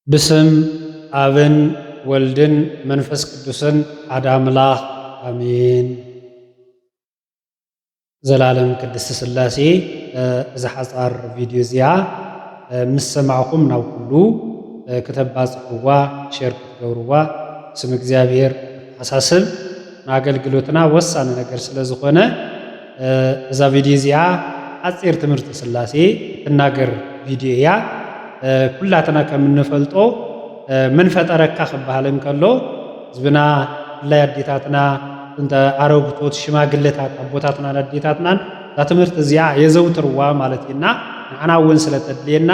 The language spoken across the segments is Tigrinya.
بسم አብን ወልድን መንፈስ ቅዱስን ሓደ አምላኽ አሜን። ዘላለም ቅድስት ሥላሴ እዚ ሓፃር ቪድዮ እዚኣ ምስ ሰማዕኹም ናብ ኩሉ ከተባጽሕዋ ሼር ክትገብርዋ ስም እግዚአብሔር ሓሳስብ ንአገልግሎትና ወሳኒ ነገር ስለ ዝኾነ እዛ ቪድዮ እዚኣ ሓፂር ትምህርቲ ሥላሴ ትናገር ቪድዮ እያ። ኩላትና ከምንፈልጦ ምን ፈጠረካ ክበሃል እንከሎ ህዝብና ላይ አዴታትና እንተ አረጉቶት ሽማግሌታት አቦታትና አዴታትናን ትምህርት እዚኣ የዘውትርዋ ማለት እና ንዓና እውን ስለተድልየና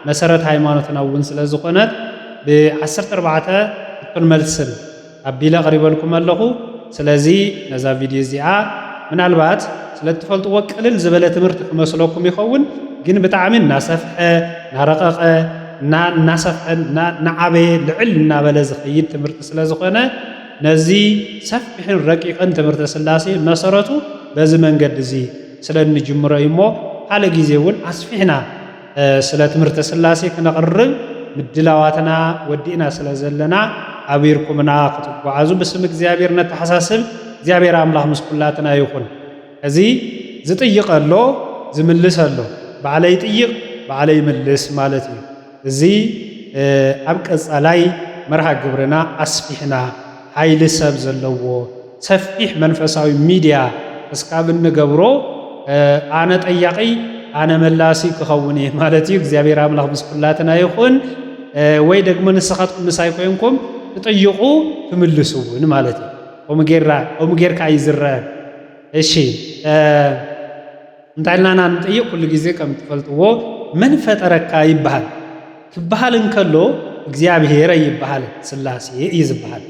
መሰረት ሃይማኖትና እውን ስለዝኾነት ብ14 እቱን መልስን አቢለ ቀሪበልኩም ኣለኹ። ስለዚ ነዛ ቪድዮ እዚኣ ምናልባት ስለትፈልጥዎ ቅልል ዝበለ ትምህርቲ ክመስለኩም ይኸውን፣ ግን ብጣዕሚ እናሰፍሐ እናረቀቀ እናሰፍሐ እናዓበየ ልዕል እናበለ ዝኸይድ ትምህርቲ ስለ ዝኾነ ነዚ ሰፊሕን ረቂቕን ትምህርቲ ሥላሴ መሰረቱ በዚ መንገዲ እዚ ስለ እንጅምሮ እሞ ካለ ጊዜ እውን አስፊሕና ስለ ትምህርቲ ሥላሴ ክነቕርብ ምድላዋትና ወዲእና ስለ ዘለና አብርኩምና ክትጓዓዙ ብስም እግዚአብሔር ነተሓሳስብ። እግዚአብሔር አምላኽ ምስ ኩላትና ይኹን። እዚ ዝጥይቕ ኣሎ ዝምልስ ኣሎ፣ ባዕለይ ጥይቕ ባዕለይ ምልስ ማለት እዩ። እዚ ኣብ ቀጻላይ መርሃ ግብርና አስፊሕና ሓይሊ ሰብ ዘለዎ ሰፊሕ መንፈሳዊ ሚድያ እስካብ እንገብሮ አነ ጠያቂ አነ መላሲ ክኸውን እየ ማለት እዩ። እግዚአብሔር አምላኽ ምስ ኩላትና ይኹን። ወይ ደግሞ ንስኻትኩም ምሳይ ኮይንኩም ትጥይቑ ትምልሱውን ማለት እዩ። ኦሙ ጌርካ እዩ ዝረአ። እሺ እንታይ ኢልና ንጥይቕ ኩሉ ጊዜ ከም ትፈልጥዎ መን ፈጠረካ ይበሃል። ክበሃል እንከሎ እግዚአብሔር ይበሃል፣ ሥላሴ እዩ ዝበሃል።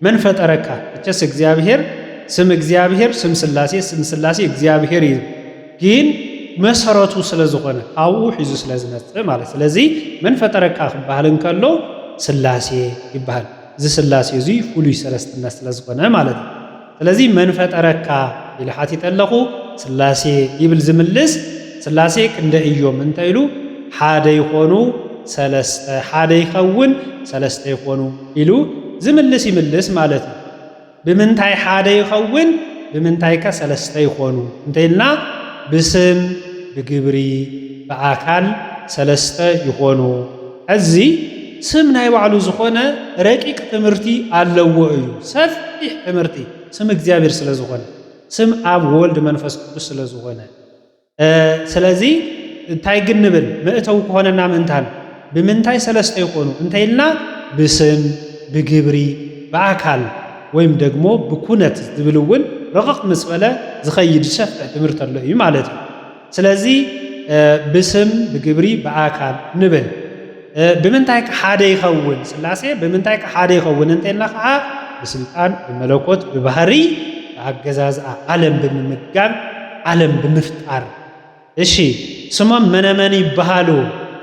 መን ፈጠረካ እቸስ እግዚአብሔር ስም እግዚአብሔር ስም ሥላሴ ስም ሥላሴ እግዚአብሔር እዩ፣ ግን መሰረቱ ስለ ዝኾነ ካብኡ ሒዙ ስለ ዝመጽእ ማለት። ስለዚ መን ፈጠረካ ክበሃል እንከሎ ሥላሴ ይበሃል። እዚ ሥላሴ እዚ ፍሉይ ሰለስትነት ስለ ዝኾነ ማለት እዩ። ስለዚ መን ፈጠረካ ኢሉ ሓቲት ኣለኹ ሥላሴ ይብል ዝምልስ ሥላሴ ክንደ እዮም እንታይ ኢሉ ሓደ ይኾኑ ሰለስተ፣ ሓደ ይኸውን ሰለስተ ይኾኑ ኢሉ ዝምልስ ይምልስ ማለት እዩ። ብምንታይ ሓደ ይኸውን ብምንታይ ከ ሰለስተ ይኾኑ እንተኢልና ብስም ብግብሪ ብአካል ሰለስተ ይኾኑ። እዚ ስም ናይ ባዕሉ ዝኾነ ረቂቕ ትምህርቲ ኣለዎ እዩ። ሰፊሕ ትምህርቲ ስም እግዚአብሔር ስለ ዝኾነ ስም አብ ወልድ መንፈስ ቅዱስ ስለ ዝኾነ ስለዚ እንታይ ግንብል ምእተው ከሆነና ምንታን ብምንታይ ሰለስተ ይኾኑ እንተኢልና ብስም ብግብሪ ብአካል ወይም ደግሞ ብኩነት ዝብል እውን ረቕቕ ምስ በለ ዝኸይድ ሰፊሕ ትምህርቲ ኣሎ እዩ ማለት እዩ። ስለዚ ብስም ብግብሪ ብአካል ንብል ብምንታይ ሓደ ይኸውን ሥላሴ ብምንታይ ሓደ ይኸውን እንተኢልና ከዓ ብስልጣን ብመለኮት ብባህሪ ብአገዛዝአ ዓለም ብምምጋብ ዓለም ብምፍጣር። እሺ ስሞም መነመን ይበሃሉ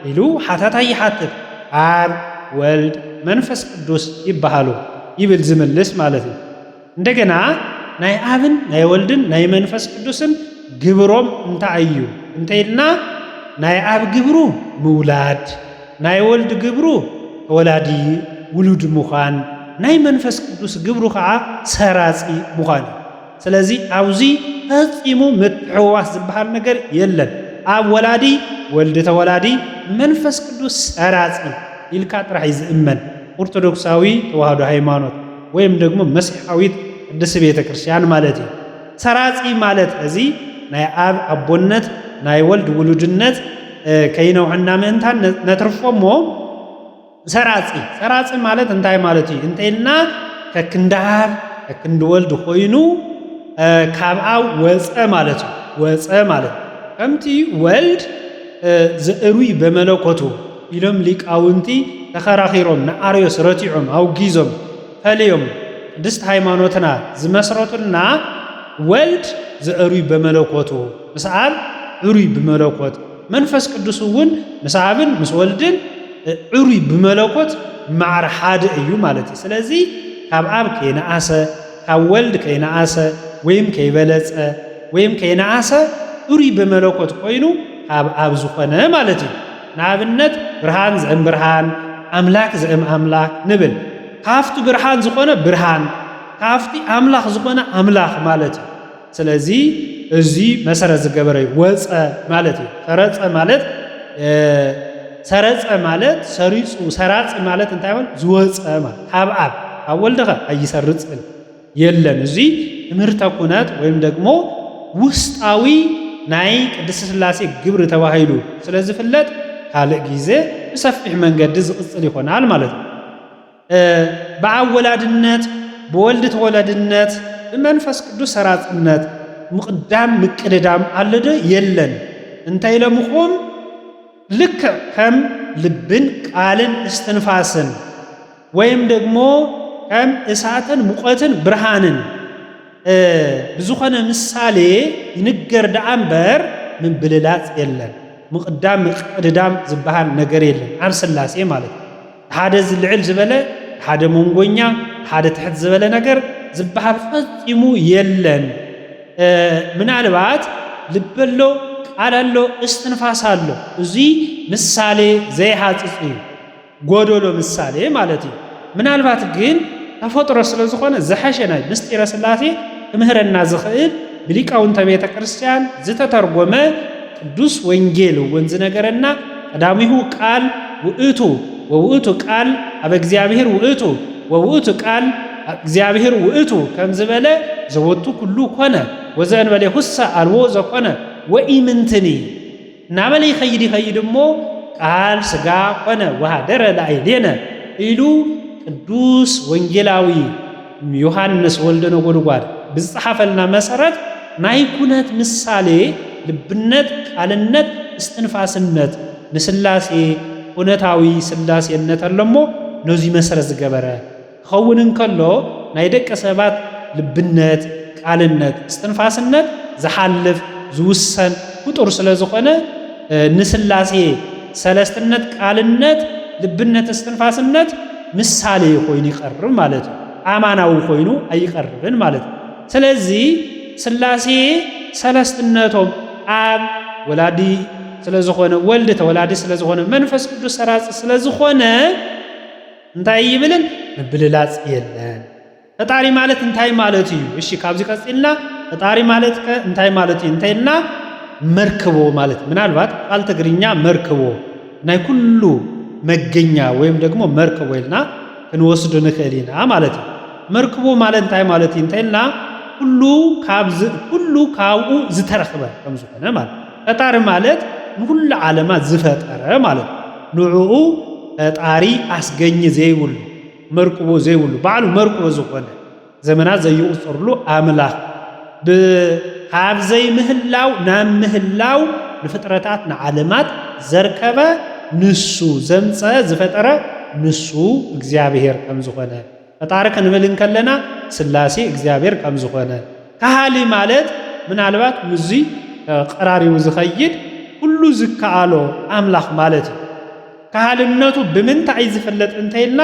ኢሉ ሓታታይ ይሓትት አብ ወልድ መንፈስ ቅዱስ ይበሃሉ ይብል ዝምልስ ማለት እዩ። እንደገና ናይ አብን ናይ ወልድን ናይ መንፈስ ቅዱስን ግብሮም እንታይ እዩ እንተኢልና ናይ አብ ግብሩ ምውላድ፣ ናይ ወልድ ግብሩ ተወላዲ ውሉድ ምዃን፣ ናይ መንፈስ ቅዱስ ግብሩ ከዓ ሰራጺ ምዃን እዩ። ስለዚ ኣብዚ ፈጺሙ ምትሕውዋስ ዝበሃል ነገር የለን። አብ ወላዲ ወልድ ተወላዲ መንፈስ ቅዱስ ሰራጺ ኢልካ ጥራሕ እዩ ዝእመን ኦርቶዶክሳዊ ተዋህዶ ሃይማኖት ወይም ደግሞ መሲሐዊት ቅድስት ቤተ ክርስቲያን ማለት እዩ። ሰራጺ ማለት እዚ ናይ አብ አቦነት ናይ ወልድ ውሉድነት ከይነውሕና ምእንታን ነትርፎሞ ሰራጺ ማለት እንታይ ማለት እዩ እንተኢልና ከክንደ አብ ከክንደ ወልድ ኮይኑ ካብ አብ ወፀ ማለት እዩ። ወፀ ማለት ከምቲ ወልድ ዘእሩይ በመለኮቱ ኢሎም ሊቃውንቲ ተኸራኺሮም ንአርዮስ ረቲዖም አውጊዞም ፈልዮም ቅድስት ሃይማኖትና ዝመስረቱልና ወልድ ዘእሩይ በመለኮቱ ምስ አብ ዕሩይ ብመለኮት መንፈስ ቅዱስ እውን ምስ አብን ምስ ወልድን ዕሩይ ብመለኮት ማዕረ ሓደ እዩ ማለት እዩ። ስለዚ ካብ አብ ከይነአሰ ካብ ወልድ ከይነአሰ ወይም ከይበለፀ ወይም ከይነአሰ ዕሩይ በመለኮት ኮይኑ ካብ አብ ዝኾነ ማለት እዩ። ንኣብነት ብርሃን ዘእም ብርሃን ኣምላክ ዘእም ኣምላክ ንብል ካፍቲ ብርሃን ዝኾነ ብርሃን ካፍቲ ኣምላኽ ዝኾነ ኣምላኽ ማለት እዩ ስለዚ እዚ መሰረት ዝገበረ ወፀ ማለት እዩ ሰረፀ ማለት ሰሪፁ ሰራፂ ማለት እንታይ ማለት ዝወፀ ማለት ካብ ወልድኸ ኣይሰርፅን የለን እዚ ትምህርተ ኩነት ወይም ደግሞ ውስጣዊ ናይ ቅድስት ሥላሴ ግብሪ ተባሂሉ ስለዝፍለጥ ካልእ ጊዜ ብሰፊሕ መንገዲ ዝቕፅል ይሆናል ማለት ነው በአብ ወላድነት በወልድ ተወላድነት በመንፈስ ቅዱስ ሰራጽነት ምቅዳም ምቅድዳም አለደ የለን እንታይ ለምኾም ልክ ከም ልብን ቃልን እስትንፋስን ወይም ደግሞ ከም እሳትን ሙቀትን ብርሃንን ብዙኾነ ምሳሌ ይንገር ዳአምበር ምን ብልላጽ የለን ምቅዳም ምቅድዳም ዝበሃል ነገር የለን ኣብ ሥላሴ ማለት ሓደ ዝልዕል ዝበለ ሓደ መንጎኛ ሓደ ትሕት ዝበለ ነገር ዝበሃል ፈጺሙ የለን ምናልባት ልበሎ ቃላሎ እስትንፋስ አሎ እዚ ምሳሌ ዘይሃጽጽ ጎዶሎ ምሳሌ ማለት እዩ ምናልባት ግን ተፈጥሮ ስለዝኾነ ዘሐሸናይ ምስጢረ ሥላሴ ትምህረና ዝኽእል ብሊቃውንተ ቤተ ክርስቲያን ዝተተርጎመ ቅዱስ ወንጌል ወንዝ ነገረና ቀዳሚሁ ቃል ውእቱ ወውእቱ ቃል አብ እግዚአብሔር ውእቱ ወውእቱ ቃል እግዚአብሔር ውእቱ ከም ዝበለ ዘወቱ ኩሉ ኮነ ወዘእንበለ ሁሰ አልቦ ዘኮነ ወኢምንትኒ ናበለ ይኸይድ እሞ ቃል ሥጋ ኮነ ወሃደረ ላዕሌነ ኢሉ ቅዱስ ወንጌላዊ ዮሐንስ ወልደ ነጎድጓድ ብዝጸሐፈልና መሰረት ናይ ኩነት ምሳሌ ልብነት ቃልነት እስትንፋስነት ንሥላሴ ኩነታዊ ሥላሴነት አለሞ ነዚ መሰረት ዝገበረ ኸውን እንከሎ ናይ ደቀ ሰባት ልብነት ቃልነት እስትንፋስነት ዝሓልፍ ዝውሰን ፍጡር ስለዝኾነ ንሥላሴ ሰለስትነት ቃልነት ልብነት እስትንፋስነት ምሳሌ ኮይኑ ይቀርብ ማለት ነው አማናዊ ኮይኑ አይቀርብን ማለት ነው ስለዚህ ሥላሴ ሰለስትነቶም አብ ወላዲ ስለዝኾነ ወልድ ተወላዲ ስለዝኾነ መንፈስ ቅዱስ ሰራጽ ስለዝኾነ እንታይ ይብልን ብልላጽ የለን ፈጣሪ ማለት እንታይ ማለት እዩ እሺ ካብዚ ቀጽልና ፈጣሪ ማለት እንታይ ማለት እዩ እንታይና መርክቦ ማለት ምናልባት ቃል ትግርኛ መርክቦ ናይ ኩሉ መገኛ ወይም ደግሞ መርክቦ ይልና ክንወስዶ ንኽእሊና ማለት እዩ መርክቦ ማለት እንታይ ማለት እዩ እንታይና ኩሉ ካብኡ ዝተረኽበ ከም ዝኾነ ማለት ፈጣሪ ማለት ንኩሉ ዓለማት ዝፈጠረ ማለት ንዕኡ ፈጣሪ አስገኝ ዘይብሉ መርክቦ ዘይብሉ ባዕሉ መርክቦ ዝኾነ ዘመናት ዘይቁጽርሉ አምላኽ ካብ ዘይምህላው ናብ ምህላው ንፍጥረታት ንዓለማት ዘርከበ ንሱ ዘምፀ ዝፈጠረ ንሱ እግዚአብሔር ከም ዝኾነ ፈጣሪ ክንብል ከለና ሥላሴ እግዚአብሔር ከም ዝኾነ ካህሊ ማለት ምናልባት ምዚ ቀራሪው ዝኸይድ ሁሉ ዝከኣሎ አምላኽ ማለት እዩ ካህልነቱ ብምንታይ ዝፍለጥ እንተይልና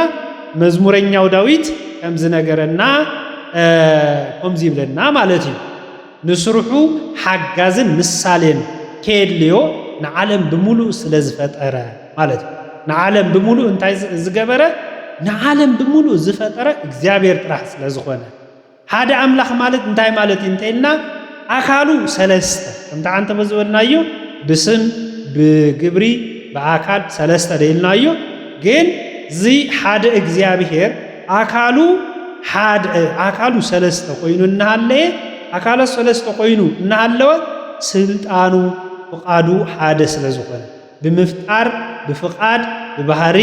መዝሙረኛው ዳዊት ከም ዝነገረና ከምዚ ይብለና ማለት እዩ ንስሩሑ ሓጋዝን ምሳሌን ከድልዮ ንዓለም ብምሉእ ስለ ዝፈጠረ ማለት እዩ ንዓለም ብምሉእ እንታይ ዝገበረ ንዓለም ብምሉእ ዝፈጠረ እግዚአብሔር ጥራሕ ስለ ዝኾነ ሓደ አምላኽ ማለት እንታይ ማለት እንተይልና አካሉ ሰለስተ ከምታ አንተ በዝወልናዮ ብስም ብግብሪ በአካል ሰለስተ ደይልናዮ ግን እዚ ሓደ እግዚአብሔር አካሉ ሰለስተ ኮይኑ እናሃለየ አካለ ሰለስተ ኮይኑ እናሃለወ ስልጣኑ ፍቃዱ ሓደ ስለ ዝኾነ ብምፍጣር ብፍቃድ ብባህሪ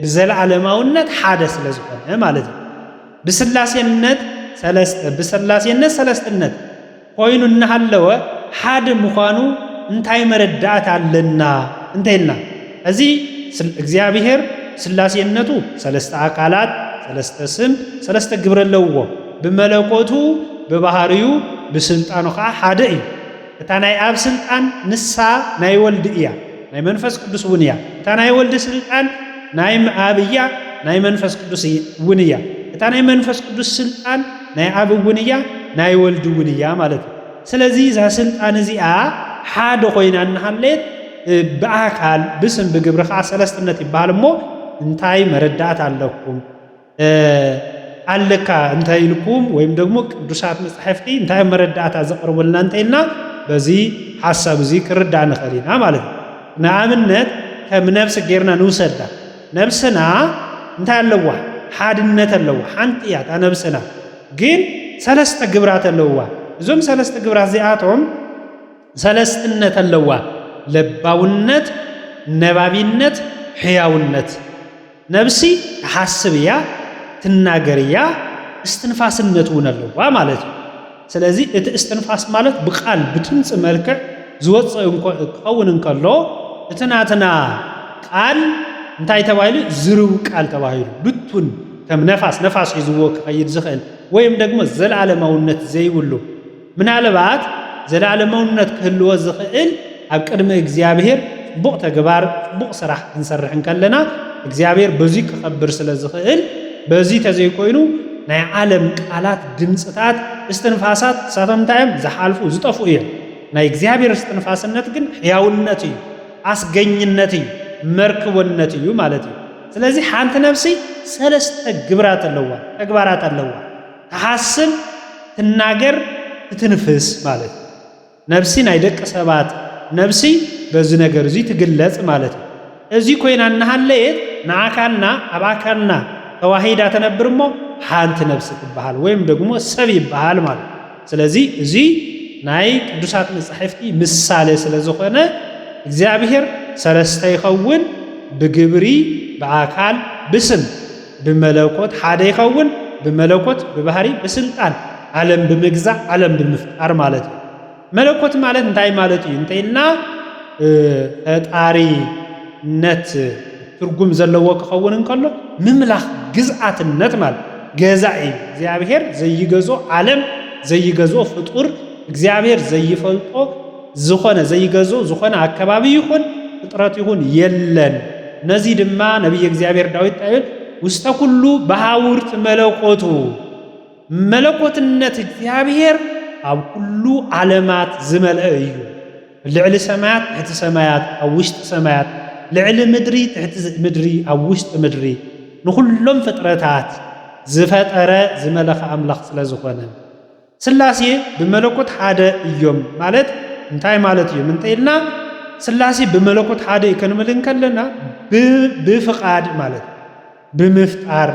ብዘለዓለማውነት ሓደ ስለ ዝኾነ ማለት እዩ ብስላሴነት ሰለስትነት ኮይኑ እናሃለወ ሓደ ምዃኑ እንታይ መረዳእት አለና እንተይልና እዚ እግዚአብሔር ስላሴነቱ ሰለስተ አካላት ሰለስተ ስም ሰለስተ ግብረ ኣለዎ ብመለኮቱ በባህሪዩ ብስልጣኑ ከዓ ሓደ እዩ እታ ናይ አብ ስልጣን ንሳ ናይ ወልድ እያ ናይ መንፈስ ቅዱስ እውን እያ እታ ናይ ወልድ ስልጣን ናይ አብ እያ ናይ መንፈስ ቅዱስ እውን እያ እታ ናይ መንፈስ ቅዱስ ስልጣን ናይ አብ እውን እያ ናይ ወልድ እውን እያ ማለት እዩ ስለዚ እዛ ስልጣን እዚኣ ሓደ ኮይና እናሃለየት በአካል ብስም በግብርኻ ሰለስትነት ይባሃል እሞ እንታይ መረዳት ኣለኩም አለካ እንታይ ይልኩም ወይም ደግሞ ቅዱሳት መጻሕፍቲ እንታይ መረዳት አዘቀርቡልና እንተይና በዚህ ሐሳብ እዚህ ክርዳ ንኸሊና ማለት ነው። ንኣብነት ከም ነፍስ ጌርና ንውሰዳ ነፍስና እንታይ ኣለዋ ሓድነት ኣለዋ ሓንቲ እያ እታ ነፍስና ግን ሰለስተ ግብራት ኣለዋ እዞም ሰለስተ ግብራት እዚኣቶም ሰለስትነት ኣለዋ ለባውነት ነባቢነት ሕያውነት ነፍሲ ተሓስብ እያ ትናገር እያ እስትንፋስነት እውን ኣለዋ ማለት እዩ። ስለዚ እቲ እስትንፋስ ማለት ብቃል ብድምፂ መልክዕ ዝወፅእ ክኸውን እንከሎ እቲ ናትና ቃል እንታይ ተባሂሉ ዝርው ቃል ተባሂሉ ብቱን ከም ነፋስ ሒዝዎ ክኸይድ ዝኽእል ወይም ደግሞ ዘለዓለማውነት ዘይብሉ ምናልባት ዘለዓለማውነት ክህልዎ ዝኽእል ኣብ ቅድሚ እግዚአብሔር ጽቡቕ ተግባር ጽቡቕ ስራሕ ክንሰርሕ ከለና እግዚአብሔር በዙይ ክኸብር ስለ ዝኽእል በዚህ ተዘይኮይኑ ናይ ዓለም ቃላት ድምፅታት እስትንፋሳት ሳቶም ታይም ዝሓልፉ ዝጠፉ እዮም። ናይ እግዚአብሔር እስትንፋስነት ግን ሕያውነት እዩ ኣስገኝነት እዩ መርክቦነት እዩ ማለት እዩ። ስለዚ ሓንቲ ነፍሲ ሰለስተ ግብራት ኣለዋ ተግባራት ኣለዋ ተሓስብ ትናገር ትትንፍስ ማለት እዩ። ነፍሲ ናይ ደቂ ሰባት ነፍሲ በዚ ነገር እዚ ትግለጽ ማለት እዩ። እዚ ኮይና እናሃለየት ንኣካልና ኣብ ኣካልና ተዋሂዳ ተነብር እሞ ሓንቲ ነፍሲ ትበሃል ወይም ደግሞ ሰብ ይበሃል ማለት ስለዚ እዚ ናይ ቅዱሳት መጻሕፍቲ ምሳሌ ስለ ዝኾነ እግዚአብሔር ሰለስተ ይኸውን ብግብሪ በአካል ብስም ብመለኮት ሓደ ይኸውን ብመለኮት ብባህሪ ብስልጣን ዓለም ብምግዛእ ዓለም ብምፍጣር ማለት እዩ። መለኮት ማለት እንታይ ማለት እዩ እንተይልና ፈጣሪነት ትርጉም ዘለዎ ክኸውን እንከሎ ምምላኽ ግዝኣትነት ማለት ገዛኢ እግዚአብሔር ዘይገዞ ዓለም ዘይገዞ ፍጡር እግዚአብሔር ዘይፈልጦ ዝኾነ ዘይገዞ ዝኾነ አካባቢ ይኹን ፍጥረት ይኹን የለን። ነዚ ድማ ነቢይ እግዚአብሔር ዳዊት ጣይል ውስተ ኩሉ በሃውርት መለኮቱ መለኮትነት እግዚአብሔር ኣብ ኩሉ ዓለማት ዝመልአ እዩ። ልዕሊ ሰማያት ትሕቲ ሰማያት ኣብ ውሽጢ ሰማያት ልዕሊ ምድሪ ትሕቲ ምድሪ ኣብ ውሽጢ ምድሪ ንኩሎም ፍጥረታት ዝፈጠረ ዝመለኸ ኣምላኽ ስለ ዝኾነ ስላሴ ብመለኮት ሓደ እዮም ማለት እንታይ ማለት እዩ እንተይልና ስላሴ በመለኮት ሓደ ይከንምልን ከለና ብፍቃድ ማለት ብምፍጣር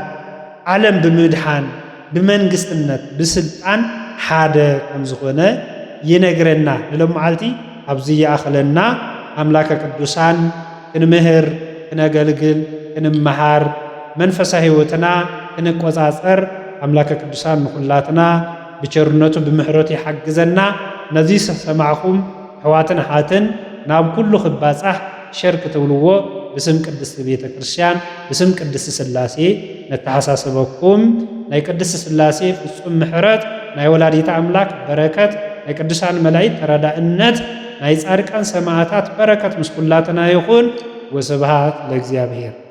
ዓለም ብምድሓን ብመንግስትነት ብስልጣን ሓደ ከም ዝኾነ ይነግረና ለማዓልቲ ኣብዚ ያኸለና አምላከ ቅዱሳን ክንምህር ክነገልግል ክንመሃር መንፈሳዊ ህይወትና ክንቆጻጸር አምላከ ቅዱሳን ንኹላትና ብቸርነቱ ብምሕረቱ ይሐግዘና ነዚ ሰማዕኹም ሕዋትን ሓትን ናብ ኩሉ ክባጻሕ ሸርክ ትብልዎ ብስም ቅድስት ቤተ ክርስቲያን ብስም ቅድስት ስላሴ ነተሓሳሰበኩም ናይ ቅድስት ስላሴ ፍጹም ምሕረት ናይ ወላዲተ አምላክ በረከት ናይ ቅዱሳን መላእክት ተረዳእነት ናይ ጻድቃን ሰማዕታት በረከት ምስ ኩላትና ይኹን ወስብሐት ለእግዚአብሔር።